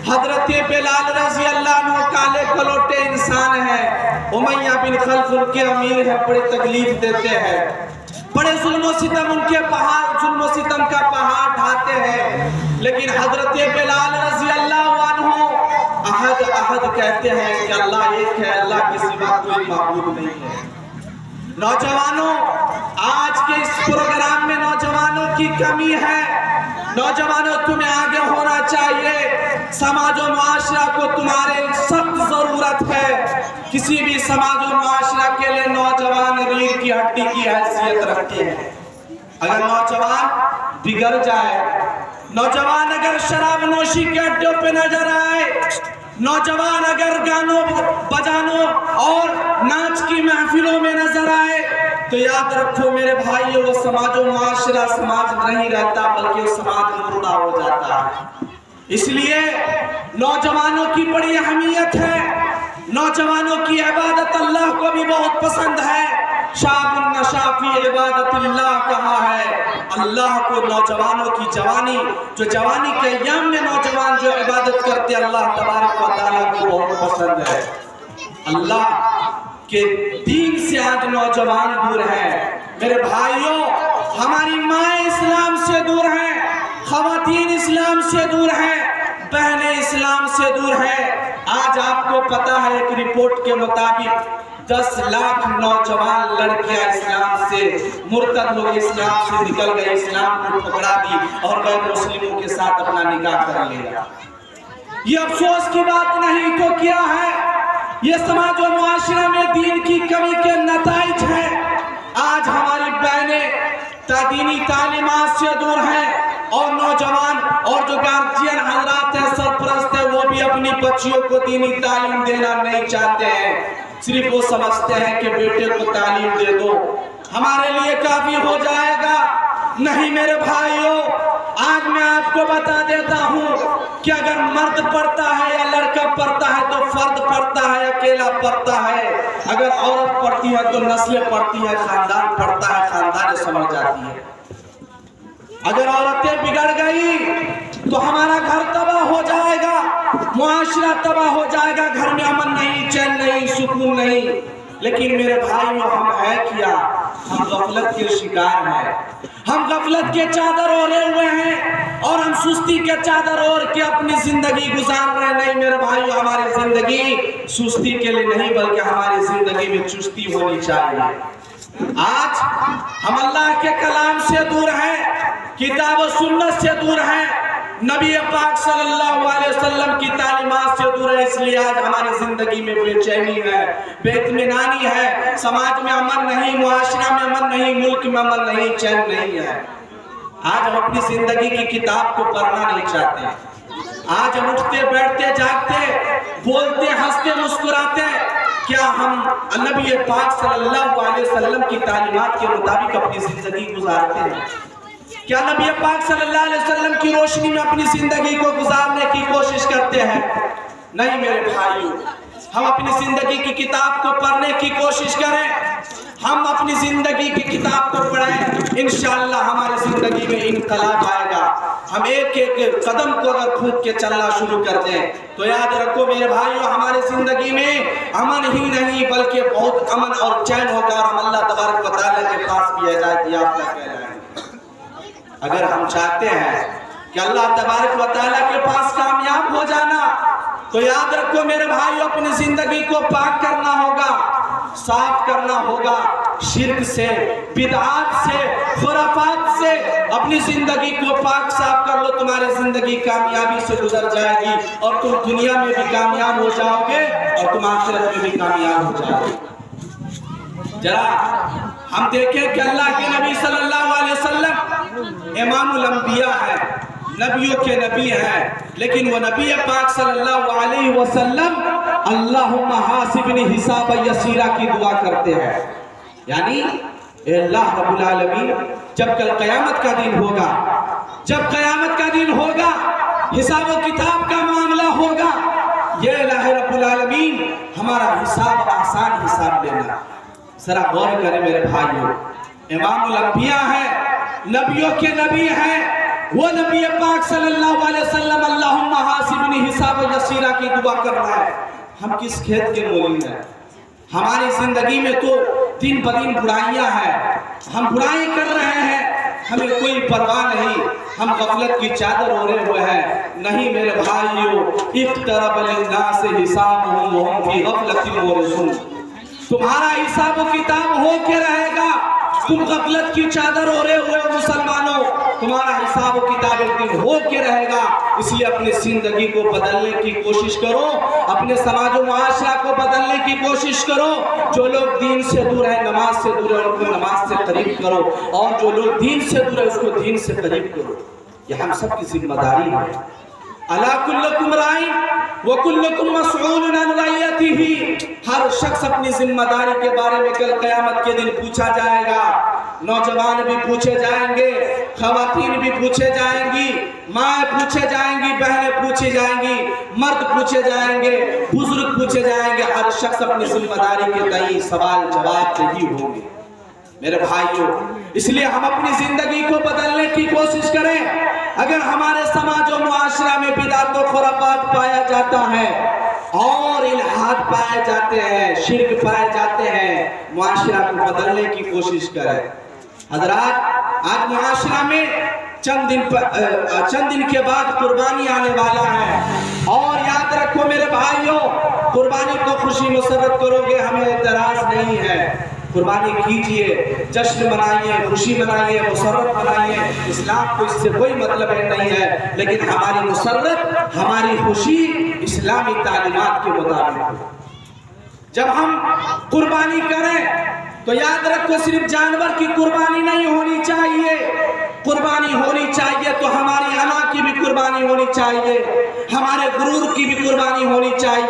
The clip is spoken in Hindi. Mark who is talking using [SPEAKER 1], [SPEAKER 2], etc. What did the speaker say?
[SPEAKER 1] हजरत बिलाल रज़ी अल्लाह अन्हु काले कलोटे इंसान है, उमैया बिन खल्फ उनके अमीर है, बड़े तकलीफ देते हैं, बड़े जुल्म सितम उनके पहाड़ जुल्म सितम का पहाड़ ढाते हैं। लेकिन हजरत बिलाल रज़ी अल्लाह अन्हु अहद अहद कहते हैं कि अल्लाह एक है, अल्लाह के सिवा कोई माबूद नहीं है। नौजवानों, आज के इस प्रोग्राम में नौजवानों की कमी है। नौजवानों, तुम्हें आगे होना चाहिए। समाज और मुआशरा को तुम्हारे सख्त जरूरत है। किसी भी समाज और मुआशरा के लिए नौजवान रीढ़ की हड्डी की हैसियत रखते हैं। अगर नौजवान बिगड़ जाए, नौजवान अगर शराब नोशी के अड्डों पे नजर आए, नौजवान अगर गानों बजानों और नाच की महफिलों में नजर आए, तो याद रखो मेरे भाइयों, वो समाज और मुआशरा समाज नहीं रहता, बल्कि वो समाज मुर्दा हो जाता है। इसलिए नौजवानों की बड़ी अहमियत है। नौजवानों की इबादत अल्लाह को भी बहुत पसंद है। शाबुन नशाफी इबादतिल्लाह कहा है। अल्लाह को नौजवानों की जवानी, जो जवानी के अय्याम में नौजवान जो इबादत करते हैं, अल्लाह तबारक व तआला को बहुत पसंद है। अल्लाह के दीन से आज नौजवान दूर है। मेरे भाइयों, हमारी माँ इस्लाम से दूर है, खवातीन इस्लाम से दूर है, बहनें इस्लाम से दूर है। आज आपको पता है, एक रिपोर्ट के मुताबिक 10 लाख नौजवान लड़कियां इस्लाम से मुर्तद हो गई, इस्लाम से निकल गए, इस्लाम को ठुकरा दी और गैर मुस्लिमों के साथ अपना निकाह कर लिया। ये अफसोस की बात नहीं तो क्या है? ये समाज और मुआशरा में दीन की कमी के नताइज है। आज हमारी बहनें दीनी तालीमात से दूर हैं और नौजवान और जो गार्जियन हजरात हैं, सरपरस्त हैं, वो भी अपनी बच्चियों को दीनी तालीम देना नहीं चाहते हैं। सिर्फ वो समझते हैं कि बेटे को तालीम दे दो, हमारे लिए काफी हो जाएगा। नहीं मेरे भाइयों, आज मैं आपको बता देता हूँ कि अगर मर्द पढ़ता है या लड़का पढ़ता है तो फर्द पढ़ता है, अकेला पढ़ता है। अगर औरत पढ़ती है तो नस्लें पढ़ती है, खानदान पढ़ता है, खानदान समझ जाती है। अगर औरतें बिगड़ गई तो हमारा घर तबाह हो जाएगा, मुआशरा तबाह हो जाएगा, घर में अमन नहीं, चैन नहीं, सुकून नहीं। लेकिन मेरे भाइयों, हम है क्या? हम गफलत के शिकार हैं। हम गफलत के चादर ओढ़े हुए हैं और हम सुस्ती के चादर ओढ़ के अपनी जिंदगी गुजार रहे। नहीं मेरे भाइयों, हमारी जिंदगी सुस्ती के लिए नहीं, बल्कि हमारी जिंदगी में चुस्ती होनी चाहिए। आज हम अल्लाह के कलाम से दूर हैं, किताब और सुन्नत से दूर हैं, नबी पाक सल्लल्लाहु अलैहि वसल्लम की तालीमात से दूर है। इसलिए आज हमारी जिंदगी में बेचैनी है, बेइत्मीनानी है, समाज में अमन नहीं, मुआशरा में अमन नहीं, मुल्क में अमन नहीं, चैन नहीं है। आज हम अपनी जिंदगी की किताब को पढ़ना नहीं चाहते। आज हम उठते बैठते जागते, बोलते हंसते मुस्कुराते, क्या हम नबी पाक सल्लल्लाहु अलैहि वसल्लम की तालीमात के मुताबिक अपनी जिंदगी गुजारते हैं? क्या नबी पाक सल्लल्लाहु अलैहि वसल्लम की रोशनी में अपनी जिंदगी को गुजारने की कोशिश करते हैं? नहीं मेरे भाइयों, हम अपनी जिंदगी की किताब को पढ़ने की कोशिश करें। हम अपनी जिंदगी की किताब को पढ़ें, इंशाअल्लाह हमारी जिंदगी में इनकलाब आएगा। हम एक एक कदम को अगर फूंक के चलना शुरू कर दें तो याद रखो मेरे भाइयों, हमारी जिंदगी में अमन ही नहीं बल्कि बहुत अमन और चैन होगा और हम अल्लाह तबारक व तआला के पास भी हिदायत याफ्ता कहलाएंगे। अगर हम चाहते हैं कि अल्लाह तबारक व तआला के पास कामयाब हो जाना, तो याद रखो मेरे भाई, अपनी जिंदगी को पाक करना होगा, साफ करना होगा, शिर्क से, बिदआत से, खुराफात से अपनी जिंदगी को पाक साफ कर लो। तुम्हारी जिंदगी कामयाबी से गुजर जाएगी और तुम दुनिया में भी कामयाब हो जाओगे और तुम आखिरत में भी कामयाब हो जाओगे। जरा हम देखें कि अल्लाह के नबी सल्लल्लाहु अलैहि वसल्लम इमामुल अंबिया है, नबियों के नबी हैं, लेकिन वो नबी पाक सल्लल्लाहु अलैहि वसल्लम अल्लाहुम्मा हासिबनी हिसाब यसीरा की दुआ करते हैं। यानी अल्लाह रब्बुल आलमीन, जब कल क़यामत का दिन होगा, जब क़यामत का दिन होगा, हिसाब और किताब का मामला होगा, ये अल्लाह रब्बुल आलमीन हमारा हिसाब आसान हिसाब लेना। जरा गौर करें मेरे भाइयों, इमामुल अंबिया है, नबियों के नबी हैं, वो नबी पाक सल्लल्लाहु अलैहि वसल्लम अल्लाहुम्मा हासिबनी हिसाब बसीरा की दुआ करना है। हम किस खेत के मोली हैं? हमारी जिंदगी में तो दिन ब दिन बुराइयां हैं, हम बुराई कर रहे हैं, हमें कोई परवाह नहीं, हम गफलत की चादर ओढ़े हुए हैं। नहीं मेरे भाइयों, इक़्तरब लिन्नास हिसाबुहुम व हुम फी गफलतिन मुरिसून। तुम्हारा हिसाब किताब हो के रहेगा। तुम गफलत की चादर ओढ़े हुए हो मुसलमानों, तुम्हारा हिसाब किताब एक दिन हो के रहेगा। इसलिए अपनी जिंदगी को बदलने की कोशिश करो, अपने समाज और मुआशरा को बदलने की कोशिश करो। जो लोग दीन से दूर है, नमाज से दूर है, उनको नमाज से करीब करो, और जो लोग दीन से दूर है उसको दीन से करीब करो। यह हम सब की जिम्मेदारी है। अला कुल्लुकुम राइन व कुल्लुकुम मसऊलुन अन रइयतिही। हर शख्स अपनी जिम्मेदारी के बारे में कल क़यामत के दिन पूछा जाएगा। नौजवान भी पूछे जाएंगे, खवातीन भी पूछे जाएंगी, माँ पूछे जाएंगी, बहनें पूछी जाएंगी, मर्द पूछे जाएंगे, बुजुर्ग पूछे जाएंगे। हर शख्स अपनी जिम्मेदारी के तय सवाल जवाब नहीं होंगे मेरे भाइयों। इसलिए हम अपनी जिंदगी को बदलने की कोशिश करें। अगर हमारे समाज और मुआशरा में बिदात और खुराफात पाया जाता है और इल्हाद पाए जाते हैं, शिर्क पाए जाते हैं, मुआशरा को बदलने की कोशिश करें। हज़रात, आज मुआशरा में चंद दिन के बाद कुर्बानी आने वाला है, और याद रखो मेरे भाइयों, कुर्बानी को खुशी मुसर्रत करोगे, हमें एतराज नहीं है। कुर्बानी कीजिए, जश्न मनाइए, खुशी मनाइए, मुसर्रत मनाइए। इस्लाम को इससे कोई मतलब नहीं है, लेकिन हमारी मुसर्रत, हमारी खुशी इस्लामी तालीमात के मुताबिक हो। जब हम कुर्बानी करें तो याद रखो, सिर्फ जानवर की कुर्बानी नहीं होनी चाहिए, कुर्बानी होनी चाहिए तो हमारी अना की भी कुर्बानी होनी चाहिए, हमारे गुरूर की भी कुर्बानी होनी चाहिए।